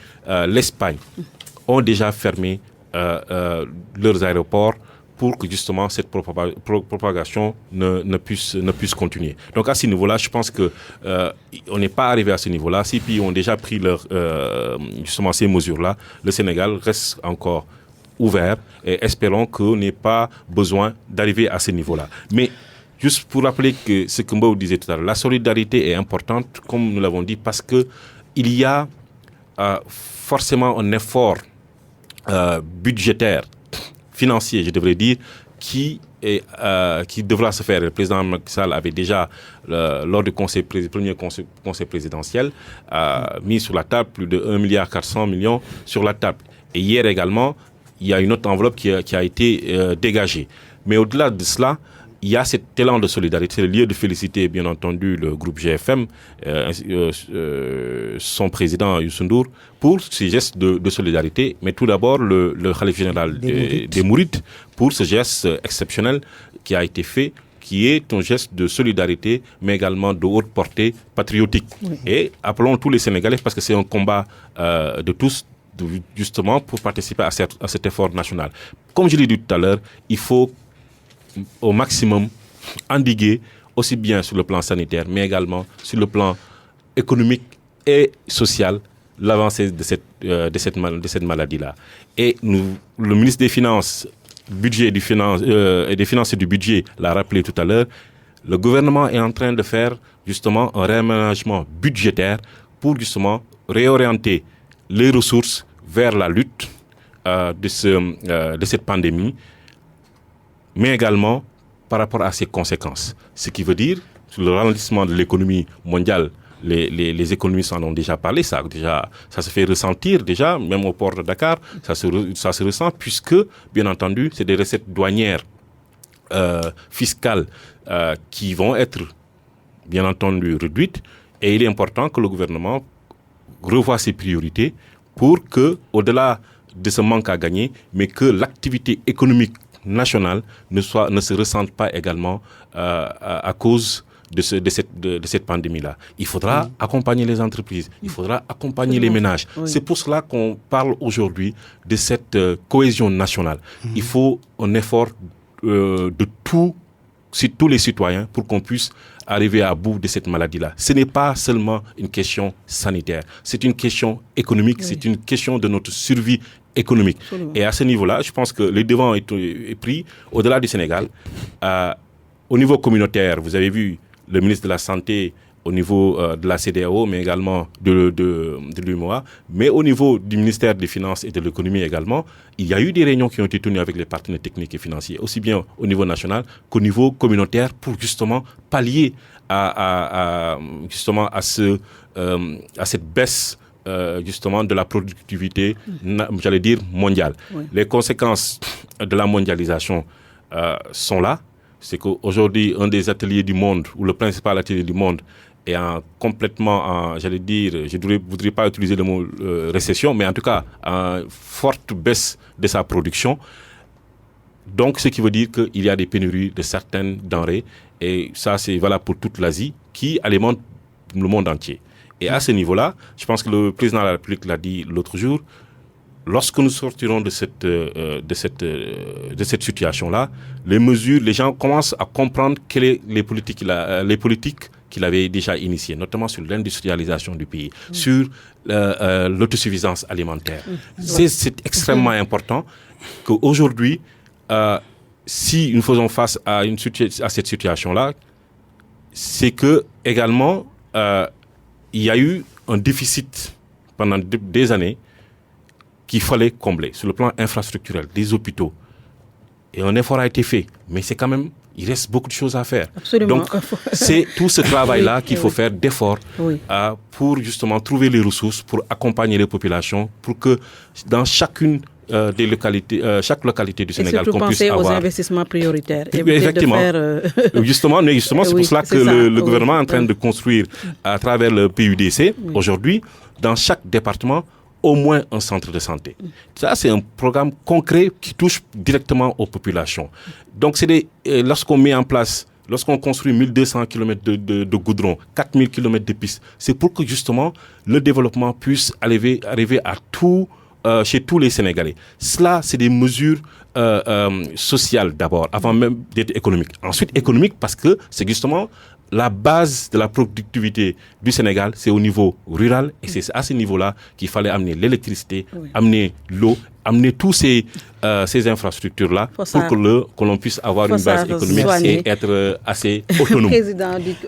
l'Espagne, ont déjà fermé leurs aéroports pour que justement cette propagation ne puisse continuer. Donc à ce niveau-là, je pense que on n'est pas arrivé à ce niveau-là. Ces pays ont déjà pris justement ces mesures-là. Le Sénégal reste encore ouvert et espérons qu'on n'ait pas besoin d'arriver à ce niveau-là. Mais juste pour rappeler que ce que Mbao disait tout à l'heure, la solidarité est importante, comme nous l'avons dit, parce que il y a forcément un effort budgétaire, financier, je devrais dire, qui devra se faire. Le président Macky Sall avait déjà, lors du premier conseil présidentiel, mis sur la table plus de 1,4 milliard sur la table. Et hier également, il y a une autre enveloppe qui a été dégagée. Mais au-delà de cela, il y a cet élan de solidarité. C'est le lieu de féliciter, bien entendu, le groupe GFM, son président Youssou N'Dour, pour ces gestes de solidarité. Mais tout d'abord, le Khalife général des Mourides, pour ce geste exceptionnel qui a été fait, qui est un geste de solidarité, mais également de haute portée patriotique. Oui. Et appelons tous les Sénégalais, parce que c'est un combat de tous, justement, pour participer à cet effort national. Comme je l'ai dit tout à l'heure, il faut au maximum endiguer, aussi bien sur le plan sanitaire, mais également sur le plan économique et social, l'avancée de cette maladie-là. Et le ministre des Finances, des Finances et du Budget l'a rappelé tout à l'heure, le gouvernement est en train de faire justement un réaménagement budgétaire pour justement réorienter les ressources vers la lutte de cette pandémie, mais également par rapport à ses conséquences. Ce qui veut dire, sur le ralentissement de l'économie mondiale, les économistes en ont déjà parlé, ça se fait ressentir déjà, même au port de Dakar, ça se ressent, puisque, bien entendu, c'est des recettes douanières fiscales qui vont être bien entendu réduite, et il est important que le gouvernement revoie ses priorités pour que, au-delà de ce manque à gagner, mais que l'activité économique nationale ne se ressente pas également à cause de cette pandémie-là. Il faudra accompagner les entreprises, il faudra accompagner les ménages. Oui. C'est pour cela qu'on parle aujourd'hui de cette cohésion nationale. Il faut un effort de tous les citoyens pour qu'on puisse arriver à bout de cette maladie-là. Ce n'est pas seulement une question sanitaire, c'est une question économique, c'est une question de notre survie économique. Absolument. Et à ce niveau-là, je pense que le devant est pris au-delà du Sénégal. Au niveau communautaire, vous avez vu le ministre de la Santé au niveau de la CEDEAO, mais également de l'UMOA, mais au niveau du ministère des Finances et de l'Économie également, il y a eu des réunions qui ont été tenues avec les partenaires techniques et financiers, aussi bien au niveau national qu'au niveau communautaire, pour justement pallier à cette baisse justement de la productivité, j'allais dire, mondiale. Oui. Les conséquences de la mondialisation sont là. C'est qu'aujourd'hui, un des ateliers du monde, ou le principal atelier du monde, est complètement, j'allais dire, je ne voudrais pas utiliser le mot récession, mais en tout cas, en forte baisse de sa production. Donc, ce qui veut dire qu'il y a des pénuries de certaines denrées, et ça, c'est valable pour toute l'Asie, qui alimente le monde entier. Et à ce niveau-là, je pense que le président de la République l'a dit l'autre jour, lorsque nous sortirons de cette situation-là, les gens commencent à comprendre quelles sont les politiques qu'il avait déjà initiées, notamment sur l'industrialisation du pays, sur l'autosuffisance alimentaire. C'est extrêmement important qu'aujourd'hui, si nous faisons face à cette situation-là, c'est que également il y a eu un déficit pendant des années qu'il fallait combler sur le plan infrastructurel, des hôpitaux. Et un effort a été fait, mais c'est quand même, il reste beaucoup de choses à faire. Absolument. Donc, c'est tout ce travail-là qu'il faut faire d'efforts pour justement trouver les ressources, pour accompagner les populations, pour que dans chacune des localités, chaque localité du Sénégal, qu'on puisse avoir... aux investissements prioritaires. Effectivement. Justement, c'est pour cela que le gouvernement est en train de construire, à travers le PUDC, aujourd'hui, dans chaque département, au moins un centre de santé. Ça, c'est un programme concret qui touche directement aux populations. Donc, lorsqu'on met en place, lorsqu'on construit 1200 km de goudron, 4000 km de pistes, c'est pour que justement le développement puisse arriver à chez tous les Sénégalais. Cela, c'est des mesures sociales d'abord, avant même d'être économiques. Ensuite, économiques parce que c'est justement la base de la productivité du Sénégal, c'est au niveau rural, et c'est à ce niveau-là qu'il fallait amener l'électricité, amener l'eau, amener tous ces infrastructures-là pour que l'on puisse avoir une base économique et être assez autonome.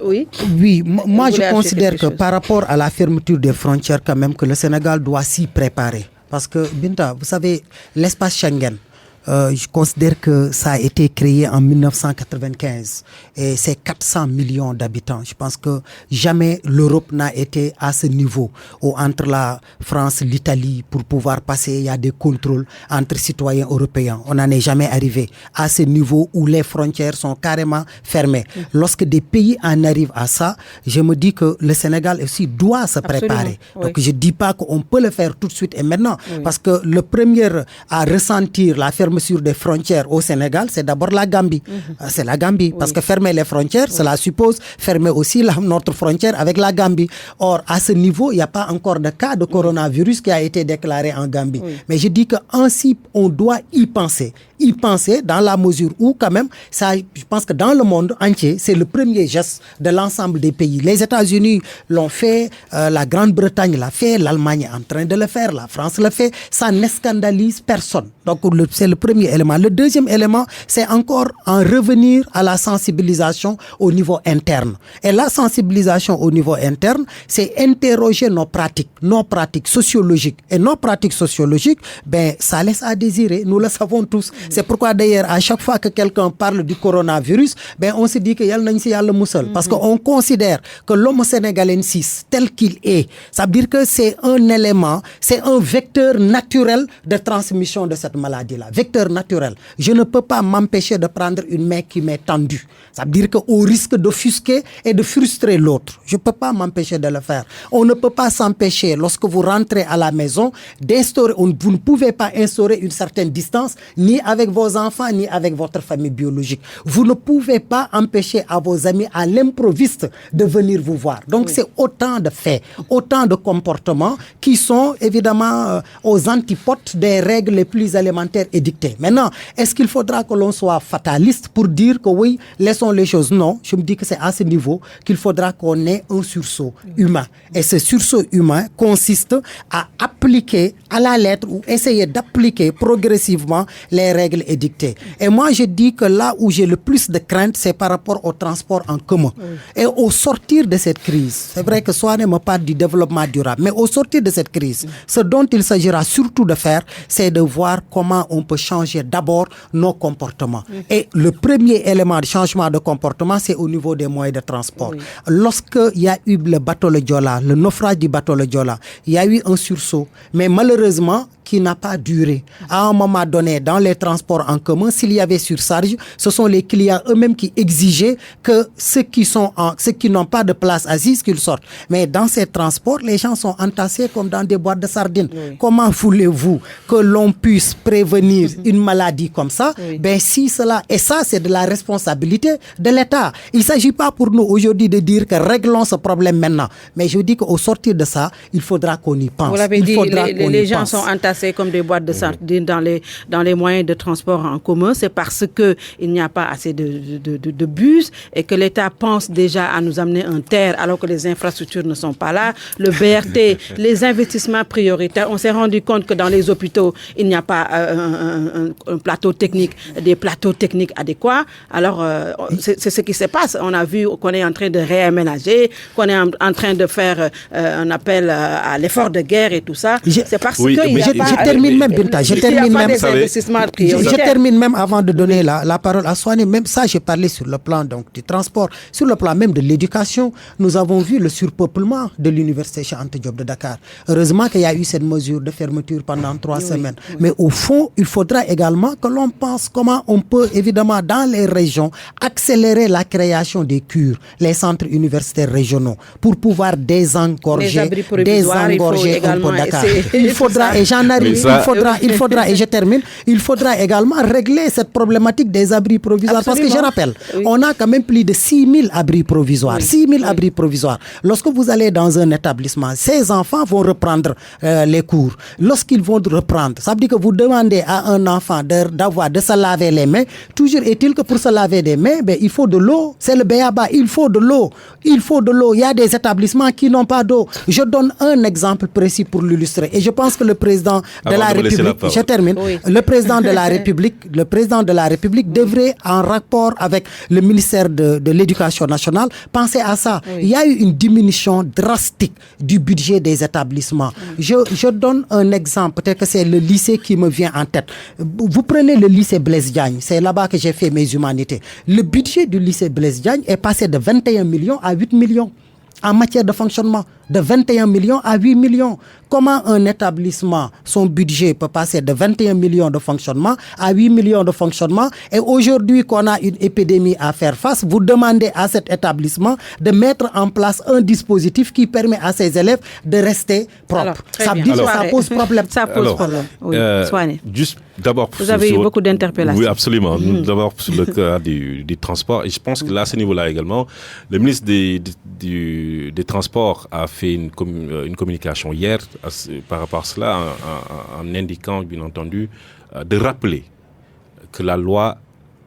Oui, moi je considère que par rapport à la fermeture des frontières, quand même, que le Sénégal doit s'y préparer. Parce que, Binta, vous savez, l'espace Schengen, je considère que ça a été créé en 1995 et c'est 400 millions d'habitants. Je pense que jamais l'Europe n'a été à ce niveau où entre la France, l'Italie, pour pouvoir passer, il y a des contrôles entre citoyens européens. On n'en est jamais arrivé à ce niveau où les frontières sont carrément fermées. Lorsque des pays en arrivent à ça, je me dis que le Sénégal aussi doit se préparer. Donc je ne dis pas qu'on peut le faire tout de suite et maintenant, parce que le premier à ressentir la fermeture des frontières au Sénégal, c'est d'abord la Gambie. C'est la Gambie, parce que fermer les frontières, cela suppose fermer aussi notre frontière avec la Gambie. Or, à ce niveau, il n'y a pas encore de cas de coronavirus qui a été déclaré en Gambie. Mais je dis qu'ainsi, on doit y penser dans la mesure où quand même, ça, je pense que dans le monde entier, c'est le premier geste de l'ensemble des pays. Les États-Unis l'ont fait, la Grande-Bretagne l'a fait, l'Allemagne est en train de le faire, la France le fait, ça ne scandalise personne. Donc c'est le premier élément. Le deuxième élément, c'est encore en revenir à la sensibilisation au niveau interne. Et la sensibilisation au niveau interne, c'est interroger nos pratiques sociologiques. Et nos pratiques sociologiques, ça laisse à désirer, nous le savons tous. C'est pourquoi d'ailleurs, à chaque fois que quelqu'un parle du coronavirus, on se dit que yalla nañ ci yalla mussal, parce qu'on considère que l'homme sénégalensis tel qu'il est, ça veut dire que c'est un élément, c'est un vecteur naturel de transmission de cette maladie-là. Vecteur naturel. Je ne peux pas m'empêcher de prendre une main qui m'est tendue. Ça veut dire qu'au risque d'offusquer et de frustrer l'autre, je ne peux pas m'empêcher de le faire. On ne peut pas s'empêcher, lorsque vous rentrez à la maison, d'instaurer, vous ne pouvez pas instaurer une certaine distance, ni avec vos enfants, ni avec votre famille biologique. Vous ne pouvez pas empêcher à vos amis, à l'improviste, de venir vous voir. Donc c'est autant de faits, autant de comportements qui sont évidemment aux antipodes des règles les plus élémentaires édictées. Maintenant, est-ce qu'il faudra que l'on soit fataliste pour dire que oui, laissons les choses? Non, je me dis que c'est à ce niveau qu'il faudra qu'on ait un sursaut humain. Et ce sursaut humain consiste à appliquer à la lettre ou essayer d'appliquer progressivement les règles édictées. Et moi, je dis que là où j'ai le plus de crainte, c'est par rapport au transport en commun. Et au sortir de cette crise, c'est vrai que Soane me parle du développement durable, mais au sortir de cette crise, ce dont il s'agira surtout de faire, c'est de voir comment on peut changer d'abord nos comportements. Et le premier élément de changement de comportement, c'est au niveau des moyens de transport. Lorsqu'il y a eu le bateau le Joola, le naufrage du bateau le Joola, il y a eu un sursaut. Mais malheureusement, qui n'a pas duré. À un moment donné, dans les transports en commun, s'il y avait surcharge, ce sont les clients eux-mêmes qui exigeaient que ceux qui n'ont pas de place assise, qu'ils sortent. Mais dans ces transports, les gens sont entassés comme dans des boîtes de sardines. Comment voulez-vous que l'on puisse prévenir une maladie comme ça? Si cela, et ça, c'est de la responsabilité de l'État. Il ne s'agit pas pour nous aujourd'hui de dire que réglons ce problème maintenant. Mais je dis qu'au sortir de ça, il faudra qu'on y pense. Vous l'avez dit, les gens sont entassés comme des boîtes de sardines dans les moyens de transport en commun. C'est parce qu'il n'y a pas assez de bus et que l'État pense déjà à nous amener un TER alors que les infrastructures ne sont pas là. Le BRT, les investissements prioritaires. On s'est rendu compte que dans les hôpitaux, il n'y a pas un plateau technique, des plateaux techniques adéquats. Alors, c'est ce qui se passe. On a vu qu'on est en train de réaménager, qu'on est en train de faire un appel à l'effort de guerre et tout ça. C'est parce qu'il y a je termine même, Binta. Je termine même avant de donner la parole à Soane. Même ça, j'ai parlé sur le plan donc, du transport, sur le plan même de l'éducation. Nous avons vu le surpeuplement de l'université Cheikh Anta Diop de Dakar. Heureusement qu'il y a eu cette mesure de fermeture pendant 3 semaines. Mais au fond, il faudra également que l'on pense comment on peut, évidemment, dans les régions, accélérer la création des cures, les centres universitaires régionaux, pour pouvoir désengorger un peu Dakar. Il faudra, et j'en arrive, il faudra, et je termine, il faudra également régler cette problématique des abris provisoires. Absolument. Parce que je rappelle, on a quand même plus de 6 000 abris provisoires. 6 000 abris provisoires. Lorsque vous allez dans un établissement, ces enfants vont reprendre les cours. Lorsqu'ils vont reprendre, ça veut dire que vous demandez à un enfant de se laver les mains. Toujours est-il que pour se laver les mains, il faut de l'eau. C'est le béaba. Il faut de l'eau. Il faut de l'eau. Il y a des établissements qui n'ont pas d'eau. Je donne un exemple précis pour l'illustrer. Et je pense que le président de la République, je termine, le président de la République devrait, en rapport avec le ministère de l'Éducation nationale, penser à ça. Il y a eu une diminution drastique du budget des établissements. Je donne un exemple, peut-être que c'est le lycée qui me vient en tête. Vous prenez le lycée Blaise Diagne, c'est là-bas que j'ai fait mes humanités. Le budget du lycée Blaise Diagne est passé de 21 millions à 8 millions. En matière de fonctionnement, de 21 millions à 8 millions. Comment un établissement, son budget peut passer de 21 millions de fonctionnement à 8 millions de fonctionnement, et aujourd'hui qu'on a une épidémie à faire face, vous demandez à cet établissement de mettre en place un dispositif qui permet à ses élèves de rester propres. Ça pose problème. Ça pose problème. Oui. Juste d'abord, vous avez eu beaucoup d'interpellations. Oui, absolument. D'abord sur le cas du transport, et je pense que là, à ce niveau-là également, le ministre des Transports a fait une communication hier par rapport à cela, en indiquant, bien entendu, de rappeler que la loi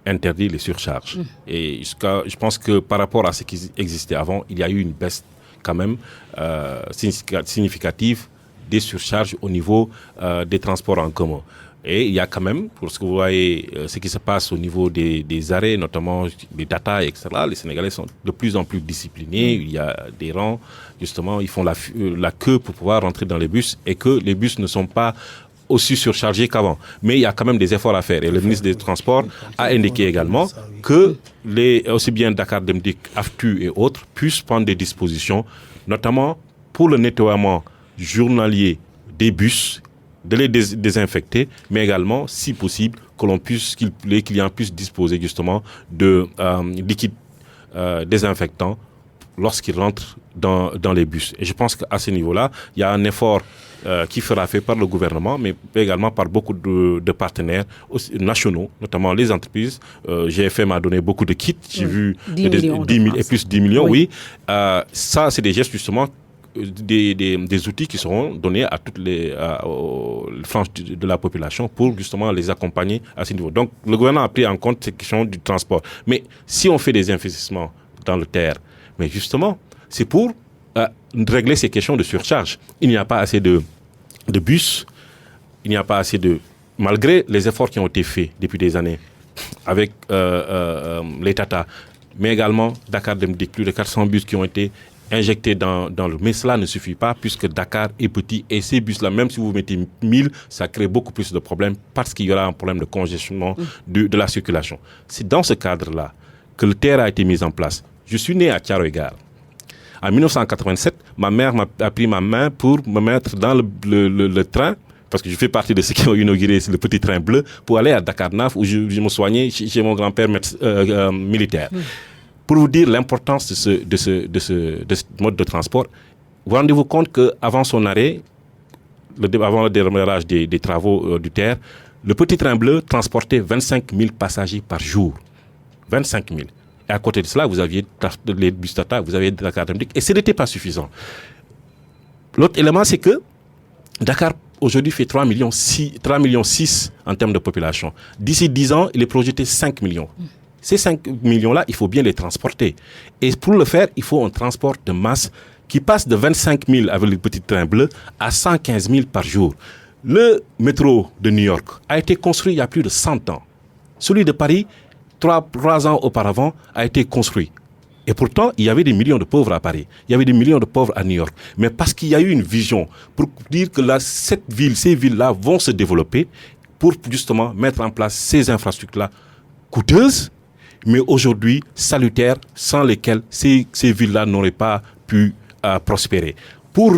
interdit les surcharges. Et je pense que par rapport à ce qui existait avant, il y a eu une baisse quand même significative des surcharges au niveau des transports en commun. Et il y a quand même, pour ce que vous voyez, ce qui se passe au niveau des arrêts, notamment des data, etc., les Sénégalais sont de plus en plus disciplinés. Il y a des rangs, justement, ils font la queue pour pouvoir rentrer dans les bus, et que les bus ne sont pas aussi surchargés qu'avant. Mais il y a quand même des efforts à faire. Et le ministre des Transports a indiqué également que aussi bien Dakar Dem Dikk, AFTU et autres puissent prendre des dispositions, notamment pour le nettoiement journalier des bus, de les désinfecter, mais également, si possible, que les clients puissent disposer justement de liquides désinfectants lorsqu'ils rentrent dans les bus. Et je pense qu'à ce niveau-là, il y a un effort qui sera fait par le gouvernement, mais également par beaucoup de partenaires nationaux, notamment les entreprises. GFM a donné beaucoup de kits. J'ai vu 10 millions, oui. Ça, c'est des gestes justement, des outils qui seront donnés à toutes les franges de la population pour justement les accompagner à ce niveau. Donc, le gouvernement a pris en compte ces questions du transport. Mais si on fait des investissements dans le terre, mais justement, c'est pour régler ces questions de surcharge. Il n'y a pas assez de bus, il n'y a pas assez malgré les efforts qui ont été faits depuis des années avec les Tata, mais également Dakar Dem Dikk, plus de 400 bus qui ont été injectés dans le... Mais cela ne suffit pas puisque Dakar est petit et ces bus-là, même si vous mettez 1000, ça crée beaucoup plus de problèmes parce qu'il y aura un problème de congestionnement de la circulation. C'est dans ce cadre-là que le TER a été mis en place. Je suis né à Thiaroye-Gare. En 1987, ma mère a pris ma main pour me mettre dans le train, parce que je fais partie de ceux qui ont inauguré le petit train bleu, pour aller à Dakar-Naf, où je me soignais chez mon grand-père militaire. Pour vous dire l'importance de ce mode de transport, vous rendez-vous compte qu'avant son arrêt, avant le démarrage des travaux du TER, le petit train bleu transportait 25 000 passagers par jour. 25 000. Et à côté de cela, vous aviez les bus Tata, vous aviez Dakar Dem Dikk, et ce n'était pas suffisant. L'autre élément, c'est que Dakar, aujourd'hui, fait 3,6 millions en termes de population. D'ici 10 ans, il est projeté 5 millions. Ces 5 millions-là, il faut bien les transporter. Et pour le faire, il faut un transport de masse qui passe de 25 000 avec le petit train bleu à 115 000 par jour. Le métro de New York a été construit il y a plus de 100 ans. Celui de Paris, 3 ans auparavant, a été construit. Et pourtant, il y avait des millions de pauvres à Paris. Il y avait des millions de pauvres à New York. Mais parce qu'il y a eu une vision pour dire que ces villes-là vont se développer pour justement mettre en place ces infrastructures-là coûteuses, mais aujourd'hui salutaires, sans lesquelles ces villes-là n'auraient pas pu prospérer. Pour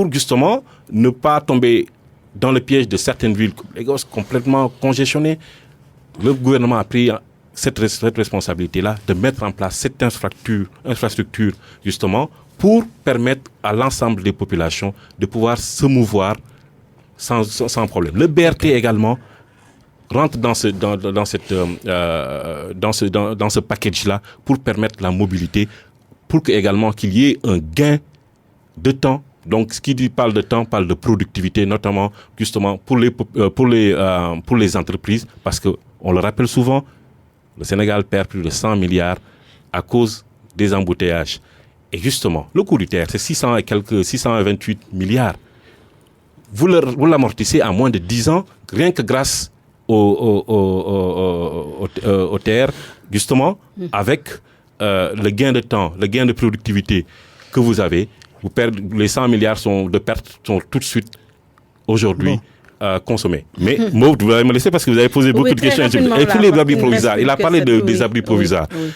justement ne pas tomber dans le piège de certaines villes comme Lagos complètement congestionnées, le gouvernement a pris cette responsabilité-là de mettre en place cette infrastructure justement pour permettre à l'ensemble des populations de pouvoir se mouvoir sans problème. Le BRT également rentre dans ce package-là pour permettre la mobilité, pour également qu'il y ait un gain de temps. Donc, ce qui parle de temps parle de productivité, notamment justement pour les entreprises, parce que on le rappelle souvent, le Sénégal perd plus de 100 milliards à cause des embouteillages. Et justement, le coût du TER, c'est 628 milliards. Vous l'amortissez en moins de 10 ans, rien que grâce au TER, justement, avec le gain de temps, le gain de productivité que vous avez. Les 100 milliards de pertes sont tout de suite, aujourd'hui, consommés. Mais Maud, vous allez me laisser parce que vous avez posé beaucoup de questions. Et pour les abris provisoires, il a parlé des abris provisoires. Oui.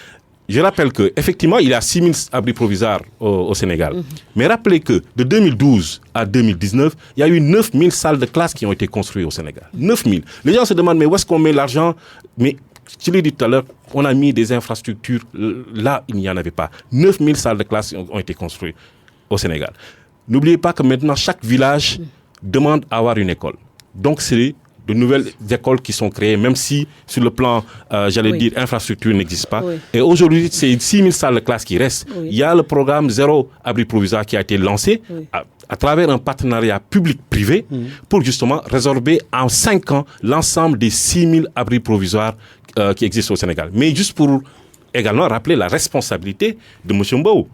Je rappelle qu'effectivement, il y a 6 000 abris provisoires au Sénégal. Mais rappelez que de 2012 à 2019, il y a eu 9 000 salles de classe qui ont été construites au Sénégal. 9 000. Les gens se demandent, mais où est-ce qu'on met l'argent? Mais je l'ai dit tout à l'heure, on a mis des infrastructures. Là, il n'y en avait pas. 9 000 salles de classe ont été construites au Sénégal. N'oubliez pas que maintenant, chaque village demande à avoir une école. Donc, c'est de nouvelles écoles qui sont créées, même si sur le plan, dire, infrastructure n'existe pas. Oui. Et aujourd'hui, c'est 6 000 salles de classe qui restent. Oui. Il y a le programme Zéro Abri Provisoire qui a été lancé à travers un partenariat public-privé pour justement résorber en 5 ans l'ensemble des 6 000 abris provisoires qui existent au Sénégal. Mais juste pour également rappeler la responsabilité de M. Mbow.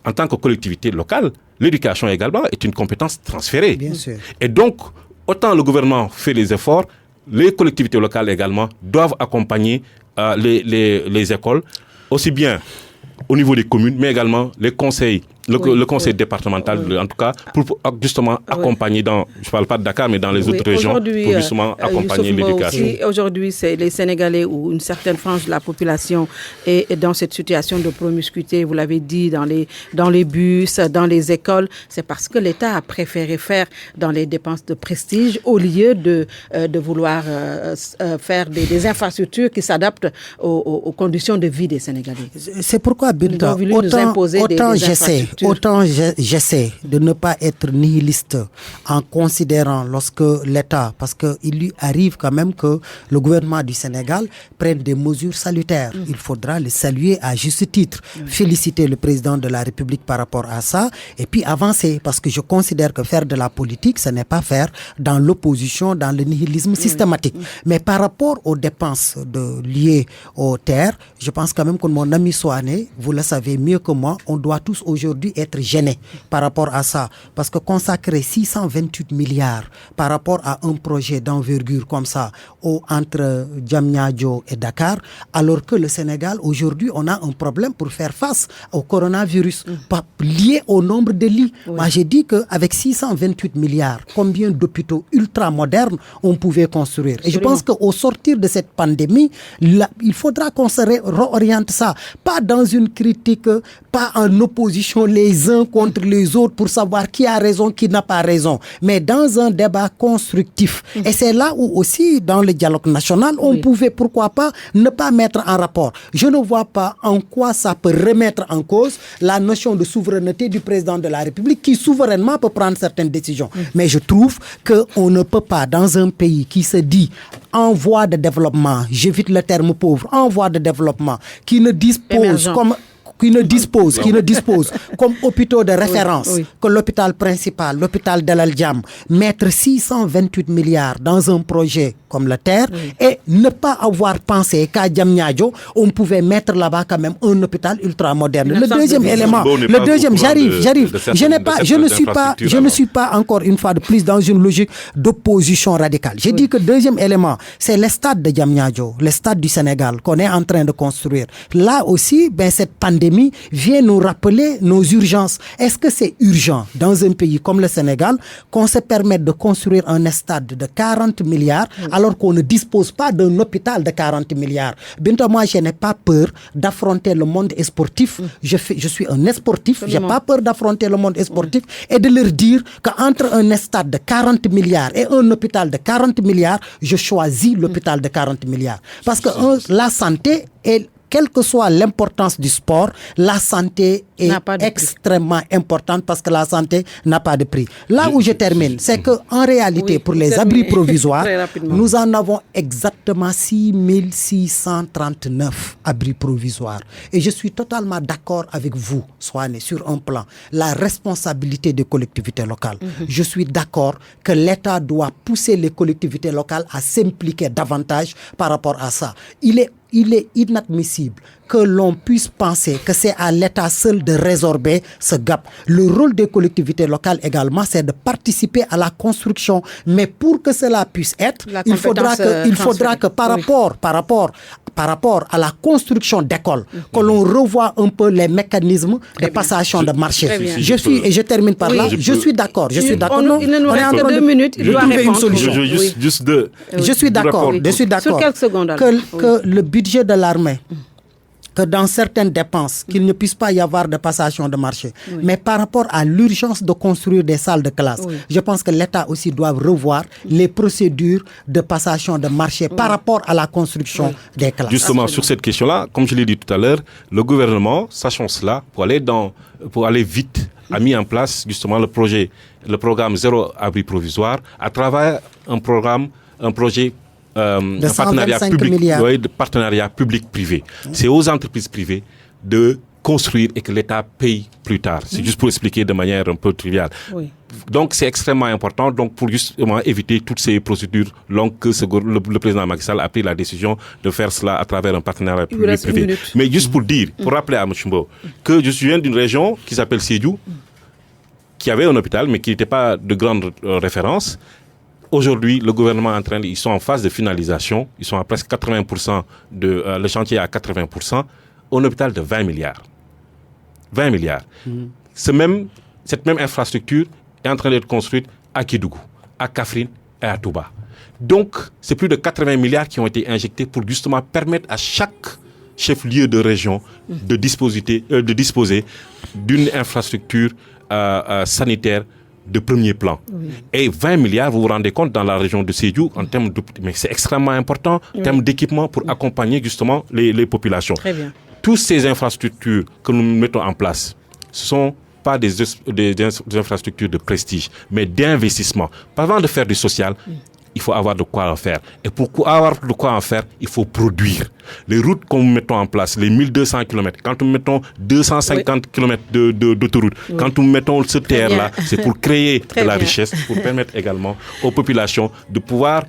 En tant que collectivité locale, l'éducation également est une compétence transférée. Bien sûr. Et donc, autant le gouvernement fait les efforts, les collectivités locales également doivent accompagner les écoles, aussi bien au niveau des communes, mais également les conseils le conseil départemental, en tout cas, pour justement accompagner dans, je ne parle pas de Dakar, mais dans les autres régions, pour justement accompagner l'éducation. Aujourd'hui, c'est les Sénégalais ou une certaine frange de la population est dans cette situation de promiscuité, vous l'avez dit, dans les bus, dans les écoles. C'est parce que l'État a préféré faire dans les dépenses de prestige au lieu de vouloir faire des infrastructures qui s'adaptent aux conditions de vie des Sénégalais. C'est pourquoi, Binta, autant j'essaie de ne pas être nihiliste en considérant lorsque l'État, parce qu'il lui arrive quand même que le gouvernement du Sénégal prenne des mesures salutaires. Il faudra le saluer à juste titre, féliciter le président de la République par rapport à ça et puis avancer, parce que je considère que faire de la politique, ce n'est pas faire dans l'opposition, dans le nihilisme systématique. Mais par rapport aux dépenses liées aux terres, je pense quand même que mon ami Soane, vous le savez mieux que moi, on doit tous aujourd'hui être gênés par rapport à ça. Parce que consacrer 628 milliards par rapport à un projet d'envergure comme ça entre Diamniadio et Dakar, alors que le Sénégal, aujourd'hui, on a un problème pour faire face au coronavirus, lié au nombre de lits. Moi, j'ai dit qu'avec 628 milliards, combien d'hôpitaux ultra-modernes on pouvait construire. Et je pense qu'au sortir de cette pandémie, il faudra qu'on se réoriente ça. Pas dans une critique, pas en opposition les uns contre les autres pour savoir qui a raison, qui n'a pas raison, mais dans un débat constructif. Et c'est là où aussi, dans le dialogue national, on pouvait, pourquoi pas, ne pas mettre en rapport. Je ne vois pas en quoi ça peut remettre en cause la notion de souveraineté du président de la République qui souverainement peut prendre certaines décisions. Mais je trouve qu'on ne peut pas, dans un pays qui se dit en voie de développement, j'évite le terme pauvre, en voie de développement, qui ne dispose comme hôpitaux de référence que l'hôpital principal, l'hôpital d'El Djam, mettre 628 milliards dans un projet comme la Terre et ne pas avoir pensé qu'à Diamniadio, on pouvait mettre là-bas quand même un hôpital ultra-moderne. Le deuxième élément, j'arrive. Je ne suis pas encore une fois de plus dans une logique d'opposition radicale. J'ai dit que le deuxième élément, c'est le stade de Diamniadio, le stade du Sénégal qu'on est en train de construire. Là aussi, cette pandémie vient nous rappeler nos urgences. Est-ce que c'est urgent dans un pays comme le Sénégal qu'on se permette de construire un stade de 40 milliards alors qu'on ne dispose pas d'un hôpital de 40 milliards? Bientôt, moi, je n'ai pas peur d'affronter le monde sportif. Je suis un sportif. Je n'ai pas peur d'affronter le monde sportif et de leur dire qu'entre un stade de 40 milliards et un hôpital de 40 milliards, je choisis l'hôpital de 40 milliards. Parce que la santé est... Quelle que soit l'importance du sport, la santé est extrêmement importante parce que la santé n'a pas de prix. Là où je termine, c'est qu'en réalité, pour les abris provisoires, nous en avons exactement 6639 abris provisoires. Et je suis totalement d'accord avec vous, Soane, sur un plan, la responsabilité des collectivités locales. Je suis d'accord que l'État doit pousser les collectivités locales à s'impliquer davantage par rapport à ça. Il est inadmissible que l'on puisse penser que c'est à l'État seul de résorber ce gap. Le rôle des collectivités locales également, c'est de participer à la construction. Mais pour que cela puisse être, il faudra que par rapport à la construction d'écoles, que l'on revoie un peu les mécanismes de passation de marché. Je termine par là. Je suis d'accord. Il ne nous reste que 2 minutes. Il doit trouver une solution. Je suis d'accord. Sur quelques secondes. Que le budget de l'armée, que dans certaines dépenses, qu'il ne puisse pas y avoir de passation de marché. Mais par rapport à l'urgence de construire des salles de classe, je pense que l'État aussi doit revoir les procédures de passation de marché par rapport à la construction des classes. Justement, sur cette question-là, comme je l'ai dit tout à l'heure, le gouvernement, sachant cela, pour aller vite, a mis en place justement le programme Zéro Abri Provisoire à travers un projet de partenariat public-privé. C'est aux entreprises privées de construire et que l'État paye plus tard. C'est juste pour expliquer de manière un peu triviale. Donc, c'est extrêmement important pour justement éviter toutes ces procédures longues que le président Macky Sall a pris la décision de faire cela à travers un partenariat public-privé. Mais juste pour rappeler à Mouchimbo que je viens d'une région qui s'appelle Sédhiou, qui avait un hôpital, mais qui n'était pas de grande référence. Aujourd'hui, le gouvernement ils sont en phase de finalisation. Ils sont à presque 80%, le chantier à 80%, un hôpital de 20 milliards. 20 milliards. cette même infrastructure est en train d'être construite à Kédougou, à Kaffrine et à Touba. Donc, c'est plus de 80 milliards qui ont été injectés pour justement permettre à chaque chef-lieu de région de disposer d'une infrastructure sanitaire de premier plan. Oui. Et 20 milliards, vous vous rendez compte, dans la région de Sédhiou, en termes de... Mais c'est extrêmement important en termes d'équipement pour accompagner justement les populations. Très bien. Toutes ces infrastructures que nous mettons en place, ce sont pas des infrastructures de prestige, mais d'investissement. Avant de faire du social, il faut avoir de quoi en faire. Et pour avoir de quoi en faire, il faut produire. Les routes que nous mettons en place, les 1200 km, quand nous mettons 250 km d'autoroute, quand nous mettons ce terre-là, c'est pour créer de la richesse, pour permettre également aux populations de pouvoir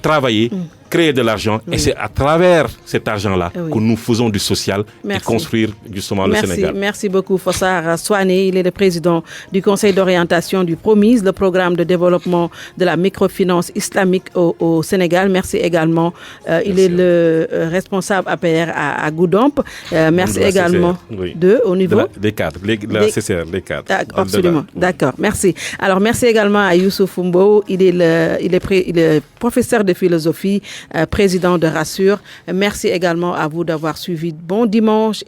travailler, créer de l'argent. Et c'est à travers cet argent-là que nous faisons du social et construire justement le Sénégal. Merci beaucoup, Fossard Souané. Il est le président du Conseil d'orientation du PROMIS, le programme de développement de la microfinance islamique au Sénégal. Merci également. Il est le responsable APR à Goudomp. Merci également au niveau des cadres, la CCR, les cadres. Absolument, d'accord. Merci. Alors, merci également à Youssouf Mbow. Il est professeur de philosophie, président de Rassure. Merci également à vous d'avoir suivi. Bon dimanche